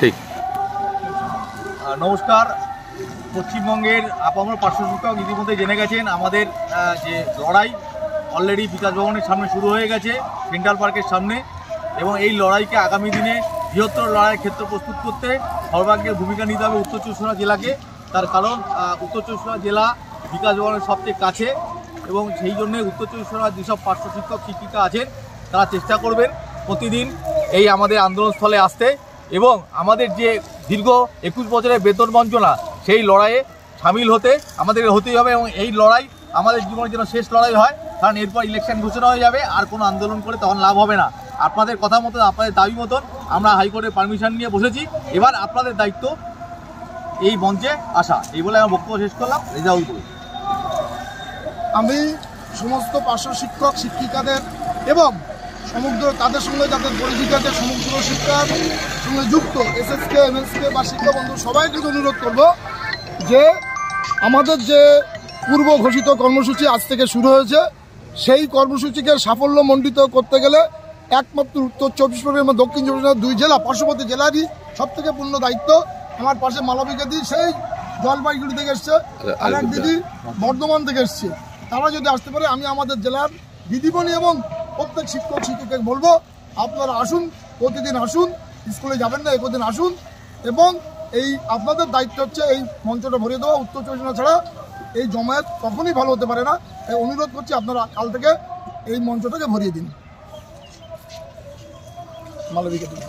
ঠিক। নমস্কার। পশ্চিমবঙ্গের আপামর পার্শ্ব শিক্ষক ইতিমধ্যে জেনে গেছেন আমাদের যে লড়াই অলরেডি বিকাশ ভবনের সামনে শুরু হয়ে গেছে, সেন্ট্রাল পার্কের সামনে, এবং এই লড়াইকে আগামী দিনে বৃহত্তর লড়াইয়ের ক্ষেত্র প্রস্তুত করতে সর্বাগ্রে ভূমিকা নিতে হবে উত্তর চব্বিশ পরগনা জেলাকে। তার কারণ উত্তর চব্বিশ পরগনা জেলা বিকাশ ভবনের সবচেয়ে কাছে, এবং সেই জন্যে উত্তর চব্বিশ পরগনার যেসব পার্শ্ব শিক্ষক শিক্ষিকা আছেন তারা চেষ্টা করবেন প্রতিদিন এই আমাদের আন্দোলনস্থলে আসতে, এবং আমাদের যে দীর্ঘ 21 বছরের বেতন বঞ্চনা সেই লড়াইয়ে সামিল হতে আমাদের হতেই হবে। এবং এই লড়াই আমাদের জীবনের যেন শেষ লড়াই হয়, কারণ এরপর ইলেকশন ঘোষণা হয়ে যাবে, আর কোনো আন্দোলন করে তখন লাভ হবে না। আপনাদের কথা মতন, আপনাদের দাবি মতন আমরা হাইকোর্টের পারমিশন নিয়ে বসেছি। এবার আপনাদের দায়িত্ব এই মঞ্চে আসা। এই বলে আমার বক্তব্য শেষ করলাম। রেজাউল করি। আমি সমস্ত পার্শ্ব শিক্ষক শিক্ষিকাদের এবং সমগ্র তাদের সঙ্গে যাদের পরিচিত আছে সমগ্র শিক্ষার সঙ্গে যুক্ত এসএসকে এমএসকে বা শিক্ষাবন্ধু সবাইকে অনুরোধ করব যে আমাদের যে পূর্ব ঘোষিত কর্মসূচি আজ থেকে শুরু হয়েছে, সেই কর্মসূচিকে সাফল্যমণ্ডিত করতে গেলে একমাত্র উত্তর চব্বিশ পরগনা এবং দক্ষিণ চব্বিশ পরগনা দুই জেলা পার্শ্ববর্তী জেলারই সবথেকে পূর্ণ দায়িত্ব। আমার পাশে মালবিকা দি সেই জলপাইগুড়ি থেকে এসছে, আর এক দিদি বর্ধমান থেকে এসছে। তারা যদি আসতে পারে, আমি আমাদের জেলার দিদিমণি এবং প্রত্যেক শিক্ষক শিক্ষককে বলবো আপনারা আসুন, প্রতিদিন আসুন, স্কুলে যাবেন না একদিন আসুন, এবং এই আপনাদের দায়িত্ব হচ্ছে এই মঞ্চটা ভরিয়ে দেওয়া। উত্তর চব্বিশ পরগনা ছাড়া এই জমায়েত কখনই ভালো হতে পারে না। এই অনুরোধ করছি আপনারা কাল থেকে এই মঞ্চটাকে ভরিয়ে দিন। মালবিকা দিন।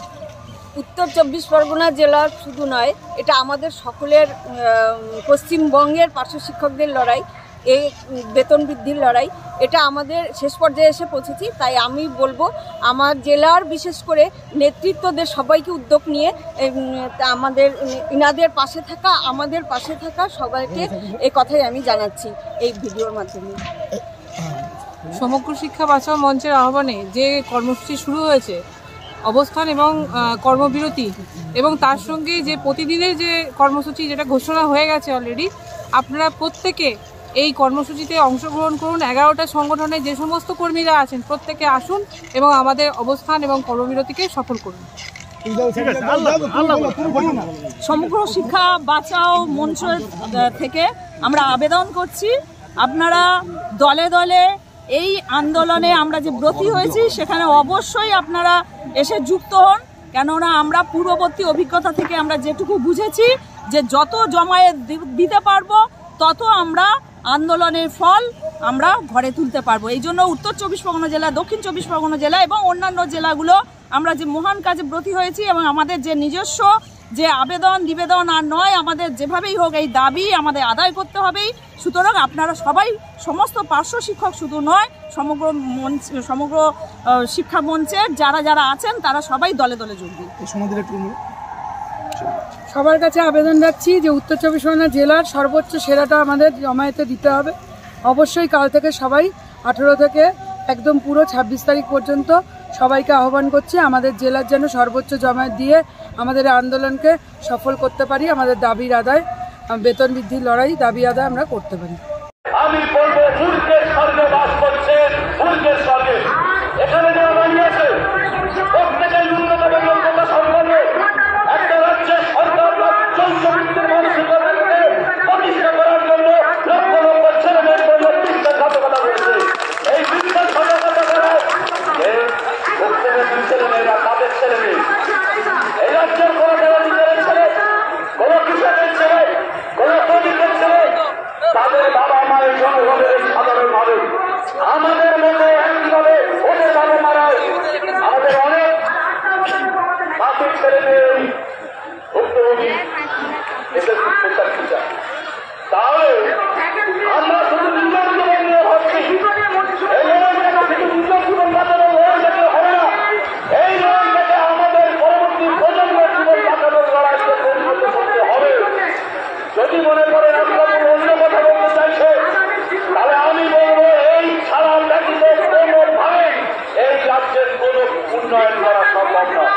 উত্তর চব্বিশ পরগনা জেলার শুধু নয়, এটা আমাদের সকলের পশ্চিমবঙ্গের পার্শ্ব শিক্ষকদের লড়াই, এই বেতন বৃদ্ধির লড়াই, এটা আমাদের শেষ পর্যায়ে এসে পৌঁছেছি। তাই আমি বলবো আমার জেলার বিশেষ করে নেতৃত্বদের সবাইকে উদ্যোগ নিয়ে আমাদের ইনাদের পাশে থাকা, আমাদের পাশে থাকা সবাইকে এই কথাই আমি জানাচ্ছি এই ভিডিওর মাধ্যমে। সমগ্র শিক্ষা বাঁচাও মঞ্চের আহ্বানে যে কর্মসূচি শুরু হয়েছে, অবস্থান এবং কর্মবিরতি, এবং তার সঙ্গে যে প্রতিদিনের যে কর্মসূচি যেটা ঘোষণা হয়ে গেছে অলরেডি, আপনারা প্রত্যেকে এই কর্মসূচিতে অংশগ্রহণ করুন। 11টা সংগঠনে যে সমস্ত কর্মীরা আছেন প্রত্যেকে আসুন এবং আমাদের অবস্থান এবং কর্মবিরতিকে সফল করুন। সমগ্র শিক্ষা বাঁচাও মঞ্চ থেকে আমরা আবেদন করছি, আপনারা দলে দলে এই আন্দোলনে আমরা যে ব্রতী হয়েছি সেখানে অবশ্যই আপনারা এসে যুক্ত হন। কেননা আমরা পূর্ববর্তী অভিজ্ঞতা থেকে আমরা যেটুকু বুঝেছি যে যত জমায়েত দিতে পারবো তত আমরা আন্দোলনের ফল আমরা ঘরে তুলতে পারবো। এই জন্য উত্তর চব্বিশ পরগনা জেলা, দক্ষিণ চব্বিশ পরগনা জেলা এবং অন্যান্য জেলাগুলো আমরা যে মহান কাজে ব্রতী হয়েছি, এবং আমাদের যে নিজস্ব যে আবেদন নিবেদন আর নয়, আমাদের যেভাবেই হোক এই দাবি আমাদের আদায় করতে হবেই। সুতরাং আপনারা সবাই, সমস্ত পার্শ্ব শিক্ষক শুধু নয়, সমগ্র শিক্ষা মঞ্চের যারা যারা আছেন তারা সবাই দলে দলে যোগ দিন। সবার কাছে আবেদন রাখছি যে উত্তর চব্বিশ পরগনা জেলার সর্বোচ্চ সেরাটা আমাদের জমায়েতে দিতে হবে। অবশ্যই কাল থেকে সবাই 18 থেকে একদম পুরো 26 তারিখ পর্যন্ত সবাইকে আহ্বান করছি আমাদের জেলার যেন সর্বোচ্চ জমায়েত দিয়ে আমাদের আন্দোলনকে সফল করতে পারি, আমাদের দাবির আদায়, বেতন বৃদ্ধির লড়াই দাবি আদায় আমরা করতে পারি। আমি বলবো মূর্খের স্বর্গে বাস করছে, মূর্খের স্বর্গে। এখানে যারা দাঁড়িয়ে আছে প্রত্যেকের ন্যূনতম যোগ্যতা সম্পন্ন একটা রাজ্যের সরকার চৌচবৃত্তির মানসিকতাকে প্রতিষ্ঠা করার জন্য লক্ষ লক্ষ ছেলে মেয়ের জন্য বিশ্বাসঘাতকতা করেছে। এই বিশ্বাসঘাতকতা করায় ছেলে মেয়েরা তাদের ছেলে মেয়ে, এই রাজ্যের কোনো রাজনীতির ছেলে, কোনো কৃষকের ছেলে, কোনো শ্রমিকের ছেলে, তাদের বাবা মায়ের জনগণের সাধারণ ভাবে আমাদের মতো একইভাবে ওদের বাবা মারা আমাদের অনেক বাকি ছেলে মেয়ে ভুক্তভোগী এদের শিক্ষা। তাহলে আমরা শুধু নিজের জীবন নিয়ে ভাবছি, এই লড়াইটাকে শুধু নিজের জীবন বাঁচানোর লড়াইটাকে হবে না, এই লড়াইটাকে আমাদের পরবর্তী প্রজন্মের জীবন বাঁচানোর লড়াই করতে হবে। যদি মনে করেন আপনাদের অন্য কথা বলতে চাইছে, তাহলে আমি বলবো এই ছাড়া ব্যতীত কোনোভাবে এই রাজ্যের কোন উন্নয়ন করা সম্ভব নয়।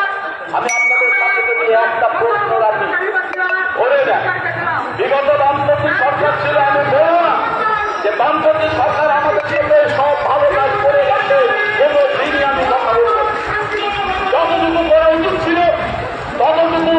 আমি আপনাদের সাথে যদি একটা প্রশ্ন রাখি, ধরে নেন বিগত বামপন্থী সরকার ছিল, আমি বলবো না যে বামপন্থী সরকার আমাদের সাথে সব ভালো কাজ করে গেছে, কোনো দিনই আমি কথা বলবো। যতটুকু করা উচিত ছিল ততটুকু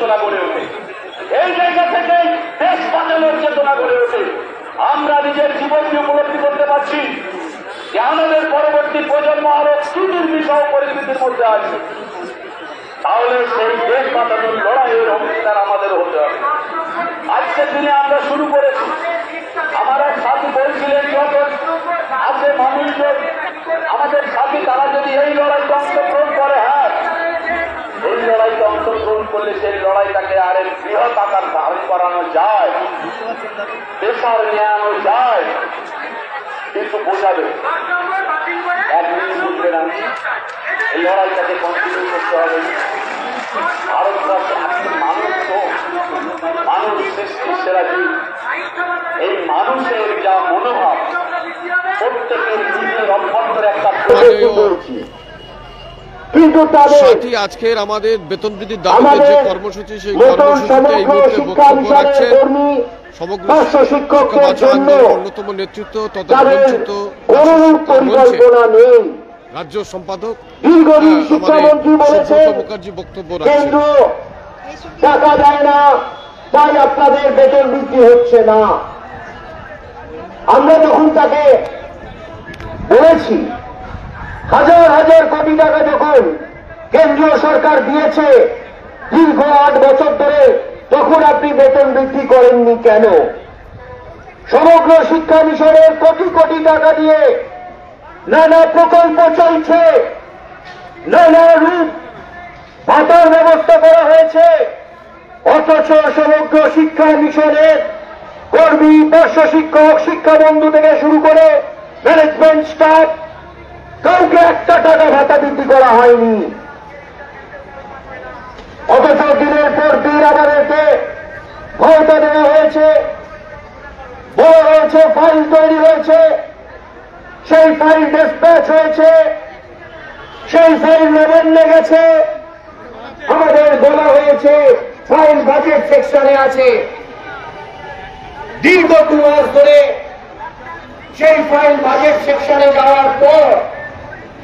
চেতনা গড়ে ওঠে। এই জায়গা থেকে দেশ বাঁচানোর চেতনা গড়ে ওঠে। আমরা নিজের জীবনকে উপলব্ধি করতে পারছি যে আমাদের পরবর্তী প্রজন্ম আরো সুদূর্বিষহ পরিস্থিতির মধ্যে আছে। তাহলে সেই দেশ বাঁচানোর লড়াইয়ের অংশীদার আমাদের হতে হবে। আজকের দিনে আমরা শুরু করেছি। আমার এক সাথী বলছিলেন, যখন আছে মানুষজন আমাদের সাথী, তারা যদি এই লড়াইতে অংশগ্রহণ করে, হ্যাঁ এই লড়াইতে অংশগ্রহণ করলে সেই লড়াইটাকে আরেক বৃহৎ আকার ধারণ করানো যায়, পেশার নেওয়ানো যায়, কিন্তু বোঝাবে একদিন বুঝবে না। এই লড়াইটাকে কন্টিনিউ করতে হবে। ভারতবর্ষ মানুষ তো মানুষ সৃষ্টির সেরা জীব। এই মানুষের যা মনোভাব প্রত্যেকের জীবনের অভ্যন্তরে একটা কিন্তু সাথী আজকের আমাদের বেতন বৃদ্ধির দাবিতে যে কর্মসূচি, সেই কর্মসূচিতে এই মুহূর্তে বক্তব্য রাখছেন সমগ্র শিক্ষা বাঁচাও আন্দোলনের অন্যতম নেতৃত্ব তথা বঞ্চিত রাজ্য সম্পাদক সুব্রত মুখার্জি বক্তব্য রাখছেন। টাকা দেয় না, তাই আপনাদের বেতন বৃদ্ধি হচ্ছে না। আমরা যখন তাকে বলেছি হাজার হাজার কোটি টাকা যখন কেন্দ্রীয় সরকার দিয়েছে দীর্ঘ 8 বছর ধরে, তখন আপনি বেতন বৃদ্ধি করেননি কেন? সমগ্র শিক্ষা মিশনের কোটি কোটি টাকা দিয়ে নানা প্রকল্প চলছে, নানা রূপ ভাতার ব্যবস্থা করা হয়েছে, অথচ সমগ্র শিক্ষা মিশনের কর্মী, পার্শ্ব শিক্ষক, শিক্ষা বন্ধু থেকে শুরু করে ম্যানেজমেন্ট স্টাফ কাউকে 1 টাকা ভাতা বৃদ্ধি করা হয়নি। অথচ দিনের পর দিন আমাদেরকে ভাতা দেওয়া হয়েছে, বড় হয়েছে, ফাইল তৈরি হয়েছে, সেই ফাইল ডিসপ্যাচ হয়েছে, সেই ফাইল নবান্নে গেছে, আমাদের বলা হয়েছে ফাইল বাজেট সেকশনে আছে। দীর্ঘ 2 মাস ধরে সেই ফাইল বাজেট সেকশনে যাওয়ার পর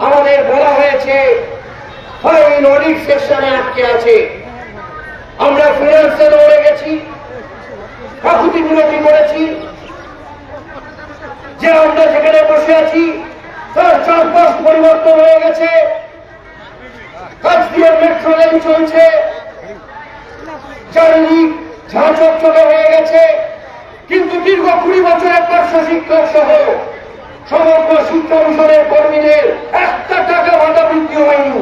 আমাদের বলা হয়েছে ফাইল অডিট সেকশনে আটকে আছে। আমরা ফিনান্সে দৌড়ে গেছি, কাকুতি মিনতি করেছি, যে আমরা যেখানে বসে আছি তার চারপাশ পরিবর্তন হয়ে গেছে। কাজদিয়া মেট্রো লাইন চলছে, চারিদিক ঝাঁ চকচকে হয়ে গেছে, কিন্তু দীর্ঘ 20 বছরের পার্শ্ব শিক্ষক সহ সমগ্র শিক্ষা মিশনের কর্মীদের 1 টাকা ভাতা বৃদ্ধি হয়নি।